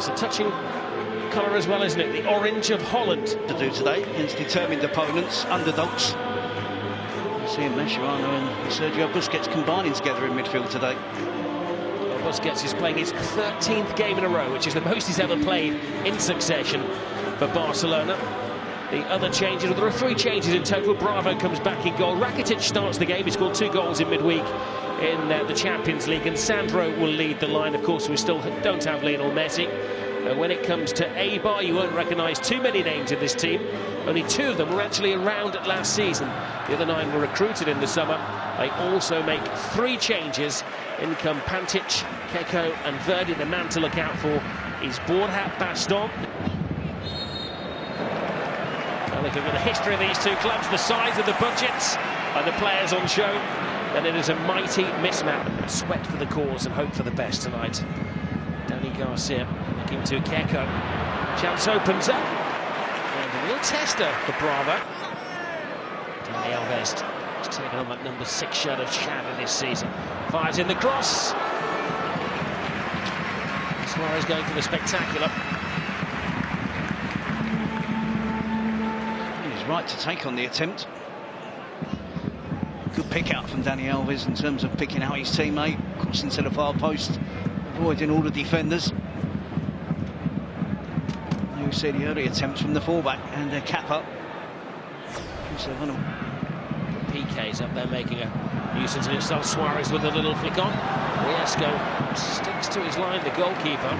It's a touching colour as well, isn't it? The orange of Holland. To do today against determined opponents, underdogs. Seeing Mascherano and Sergio Busquets combining together in midfield today. Well, Busquets is playing his 13th game in a row, which is the most he's ever played in succession for Barcelona. The other changes, there are 3 changes in total. Bravo comes back in goal. Rakitic starts the game. He scored 2 goals in midweek in the Champions League, and Sandro will lead the line. Of course, we still don't have Lionel Messi. When it comes to Eibar, you won't recognise too many names in this team. Only 2 of them were actually around last season. The other 9 were recruited in the summer. They also make 3 changes. In come Pantic, Keiko and Verdi. The man to look out for is Borja Baston. Looking at the history of these 2 clubs, the size of the budgets and the players on show, and it is a mighty mismatch. Sweat for the cause and hope for the best tonight. Danny Garcia looking to Keiko. Chance opens up. And a real tester for Bravo. Danny Alves has taken on that number 6 shirt of Xavi this season. Fires in the cross. Suarez going for the spectacular. Right to take on the attempt. Good pick out from Dani Alves in terms of picking out his teammate, crossing to the far post, avoiding all the defenders. You see the early attempts from the fullback and their cap up. PK's up there making a nuisance in itself. Suarez with a little flick on. Riesco sticks to his line, the goalkeeper.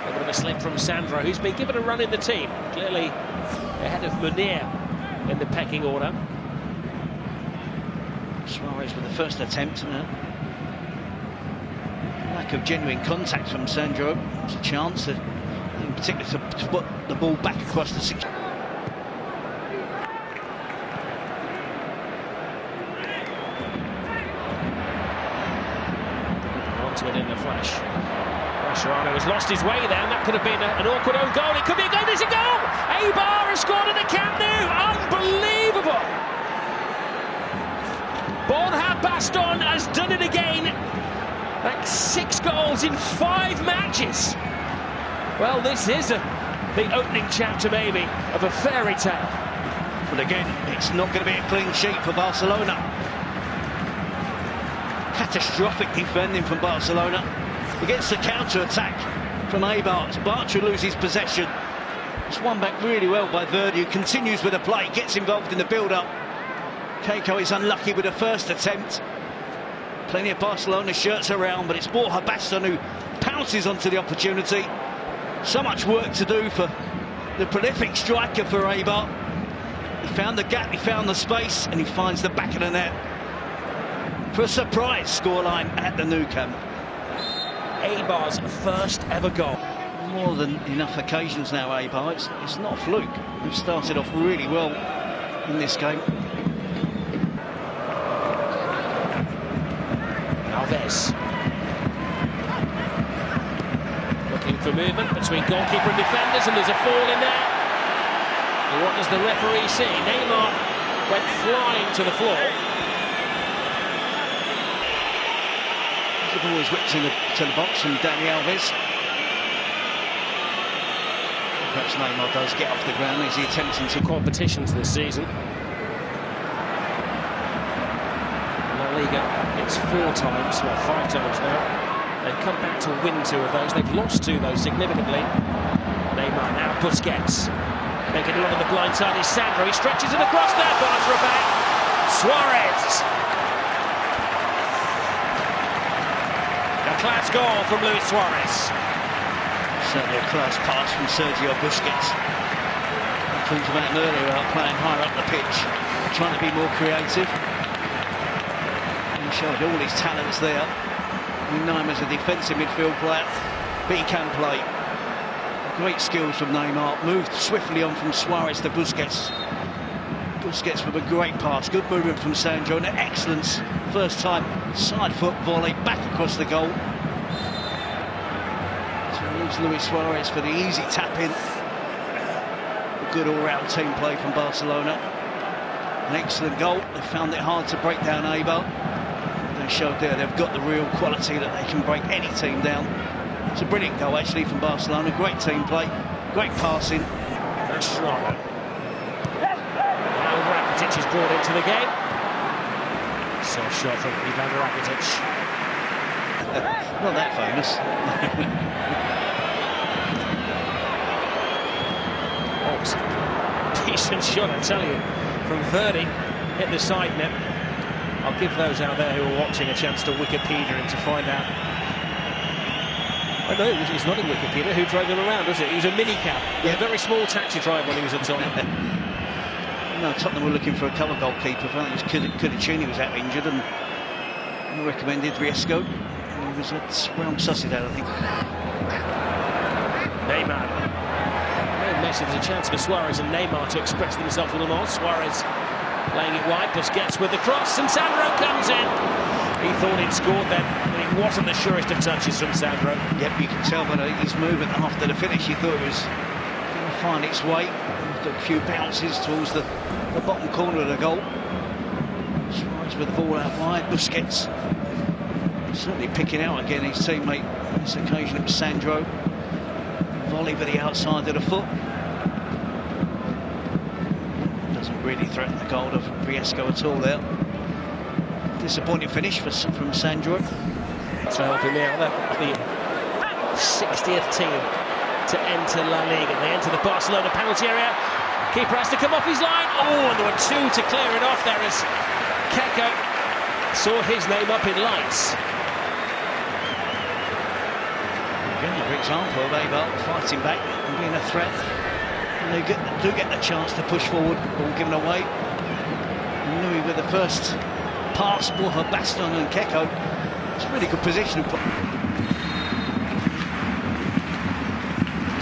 A bit of a slip from Sandro, who's been given a run in the team. Clearly ahead of Munir in the pecking order. Suarez with the first attempt. Lack of genuine contact from Sandro. It's a chance, in particular, to put the ball back across the 6. Onto it in a flash. Mascherano has lost his way there, and that could have been an awkward own goal. It could be a goal. There's a goal! Eibar has scored at the Camp Nou. Unbelievable! Borja Baston has done it again. That's 6 goals in 5 matches. Well, this is the opening chapter, maybe, of a fairy tale. But again, it's not going to be a clean sheet for Barcelona. Catastrophic defending from Barcelona. Against the counter-attack from Eibar, Bartra loses possession. It's won back really well by Verdi, who continues with the play, gets involved in the build-up. Keiko is unlucky with the first attempt. Plenty of Barcelona shirts around, but it's Borja Baston who pounces onto the opportunity. So much work to do for the prolific striker for Eibar. He found the gap, he found the space, and he finds the back of the net for a surprise scoreline at the Nou Camp. Eibar's first ever goal. More than enough occasions now, Eibar. It's not a fluke. We've started off really well in this game. Alves. Looking for movement between goalkeeper and defenders, and there's a fall in there. And what does the referee see? Neymar went flying to the floor. The ball is whipped to the box from Dani Alves. Perhaps Neymar does get off the ground as he attempts into competitions this season. La Liga, it's 4 times, well 5 times now. They've come back to win 2 of those. They've lost 2 though significantly. Neymar now Busquets. Making a lot of the blind side is Sandro. He stretches it across there, Bartra back. Suarez. Class goal from Luis Suarez. Certainly a class pass from Sergio Busquets. I talked about him earlier about playing higher up the pitch, trying to be more creative. And he showed all his talents there. We know him as a defensive midfield player, but he can play. Great skills from Neymar. Moved swiftly on from Suarez to Busquets. Busquets with a great pass. Good movement from Sandro. And an excellent first time side foot volley back across the goal. Towards Luis Suarez for the easy tap-in. A good all-round team play from Barcelona. An excellent goal. They found it hard to break down Eibar. They showed there they've got the real quality that they can break any team down. It's a brilliant goal actually from Barcelona. Great team play, great passing. Now Rakitic is brought into the game. Soft shot from Ivan Rakitic. Not that famous. Oh, it's a decent shot, I tell you, from Verdi. Hit the side net. I'll give those out there who are watching a chance to Wikipedia him to find out. Oh no, he's not in Wikipedia. Who drove him around, was it? He was a minicab. Yeah, a very small taxi driver when he was at Tottenham. No, Tottenham were looking for a cover goalkeeper. I think it was Cudicini was out injured, and recommended Riesco. He was at Realm Sociedad, I think. Neymar. No mess, there's a chance for Suarez and Neymar to express themselves a little more. Suarez laying it wide, Busquets with the cross, and Sandro comes in. He thought he'd scored then, but it wasn't the surest of touches from Sandro. Yep, you can tell by his movement after the finish. He thought it was going to find its way. After a few bounces towards the bottom corner of the goal. Suarez with the ball out wide. Busquets certainly picking out again his teammate. On this occasion it was Sandro. Volley with the outside of the foot. Doesn't really threaten the goal of Riesco at all there. Disappointing finish from Sandro. So helping me out, the 60th team to enter La Liga. They enter the Barcelona penalty area. Keeper has to come off his line. Oh, and there were two to clear it off there as Keko saw his name up in lights. Again, a great example of eibar fighting back and being a threat. And they do get the chance to push forward, ball given away. Nui with the first pass, Borja Baston and Keko. It's a really good position. It's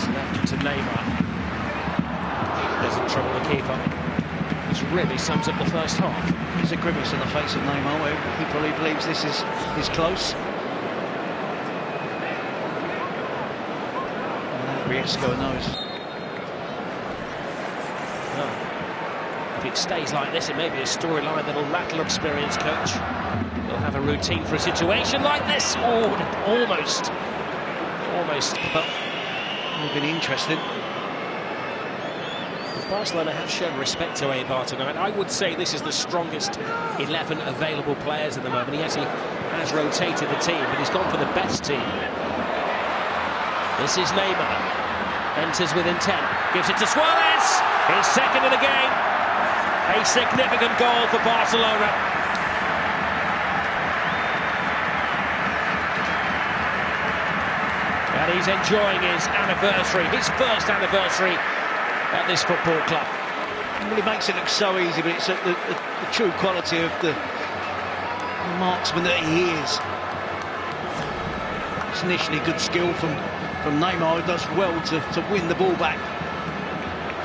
left to Neymar. Doesn't trouble the keeper. This really sums up the first half. There's a grimace on the face of Neymar where he probably believes this is close. And Riesco knows. Well, if it stays like this, it may be a storyline that'll rattle experienced coach. He'll have a routine for a situation like this. Oh, almost. But Would have been interesting. Barcelona have shown respect to Eibar tonight. I would say this is the strongest 11 available players at the moment. He actually has rotated the team, but he's gone for the best team. This is Neymar. Enters with intent. Gives it to Suarez. His second of the game. A significant goal for Barcelona. And he's enjoying his anniversary, his first anniversary at this football club. Well, he makes it look so easy, but it's the true quality of the marksman that he is. It's initially good skill from Neymar, who does well to win the ball back.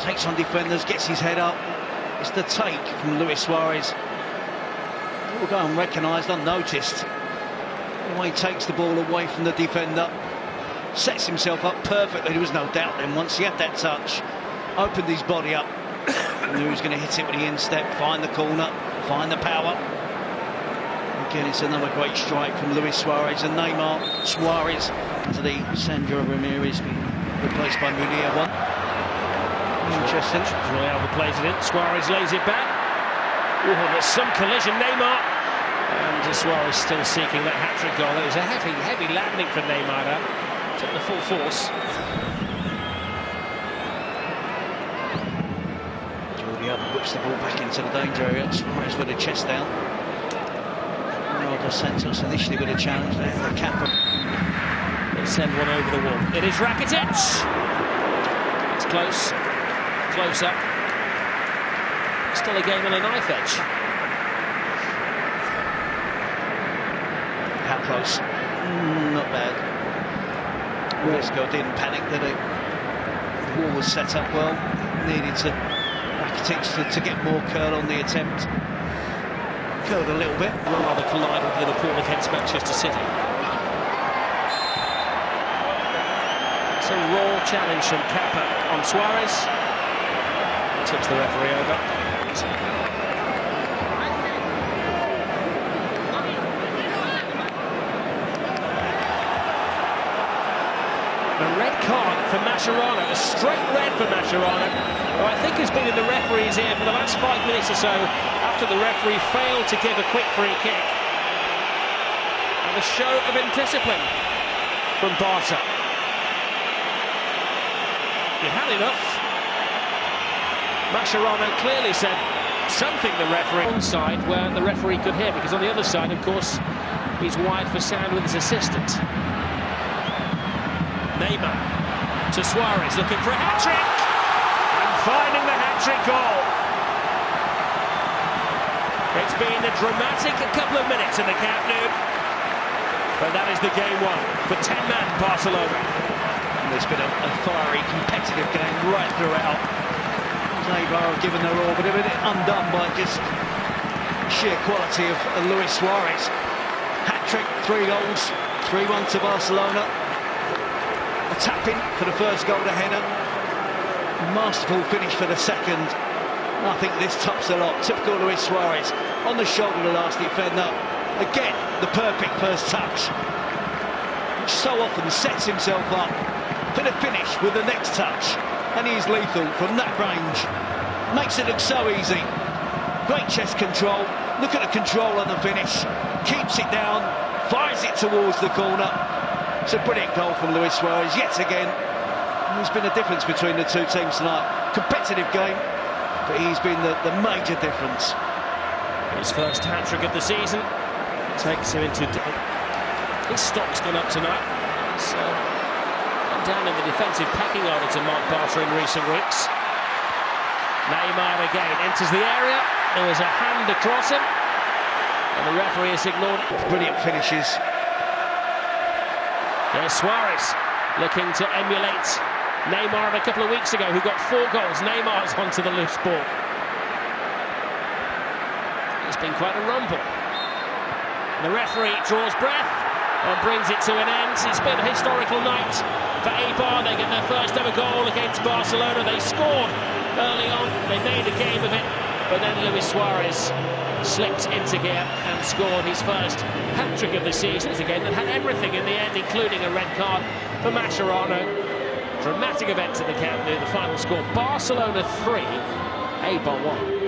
Takes on defenders, gets his head up. It's the take from Luis Suarez. It will go unrecognised, unnoticed. The way he takes the ball away from the defender, sets himself up perfectly. There was no doubt then once he had that touch. Opened his body up, knew he was going to hit it with the instep, find the corner, find the power. Again, it's another great strike from Luis Suarez and Neymar. Suarez to the Sandro Ramirez, being replaced by Munir one. Interesting. Alba plays it in, Suarez lays it back. Oh, there's some collision, Neymar. And Suarez still seeking that hat-trick goal. It was a heavy landing for Neymar there. Took the full force. Whips the ball back into the danger area. Suarez with a chest down. Dos Santos initially with a challenge there. The Kappa. They send one over the wall. It is Rakitic. It's close. Close up. Still a game on a knife edge. How close? Not bad. Riesco didn't panic, did he? The wall was set up well. Needed to Rakitic to get more curl on the attempt. Curled a little bit. Will rather collide with Liverpool against Manchester City. It's a raw challenge from Kappa on Suarez. Tips the referee over. for Mascherano, a straight red for Mascherano, who I think has been in the referee's ear for the last 5 minutes or so after the referee failed to give a quick free kick. And a show of indiscipline from Barca. You had enough. Mascherano clearly said something the referee onside where the referee could hear, because on the other side, of course, he's wide for sound with his assistant. Neymar to Suarez, looking for a hat-trick and finding the hat-trick goal. It's been a dramatic couple of minutes in the Camp Nou, but that is the game won for 10-man Barcelona. And there's been a fiery, competitive game right throughout. Eibar have given their all, but they've been undone by just sheer quality of Luis Suarez. Hat-trick, 3 goals, 3-1 to Barcelona. A tap-in for the first goal to header. Masterful finish for the second. And I think this tops a lot. Typical Luis Suarez on the shoulder of the last defender. Again, the perfect first touch. Which so often sets himself up for the finish with the next touch. And he's lethal from that range. Makes it look so easy. Great chest control. Look at the control on the finish. Keeps it down, fires it towards the corner. It's a brilliant goal from Luis Suarez yet again. There's been a difference between the two teams tonight. Competitive game, but he's been the major difference. His first hat-trick of the season takes him into... His stock's gone up tonight. So, down in the defensive pecking order to Mark Bartra in recent weeks. Neymar again enters the area. There was a hand across him, and the referee has ignored it. Brilliant finishes. There's Suarez looking to emulate Neymar a couple of weeks ago, who got 4 goals. Neymar's onto the loose ball. It's been quite a rumble. The referee draws breath and brings it to an end. It's been a historical night for eibar. They get their first ever goal against Barcelona. They scored early on, they made a game of it, but then Luis Suarez slipped into gear and scored his first hat-trick of the season. It's a game that had everything in the end, including a red card for Mascherano. Dramatic event at the Camp Nou. The final score, Barcelona 3, eibar 1.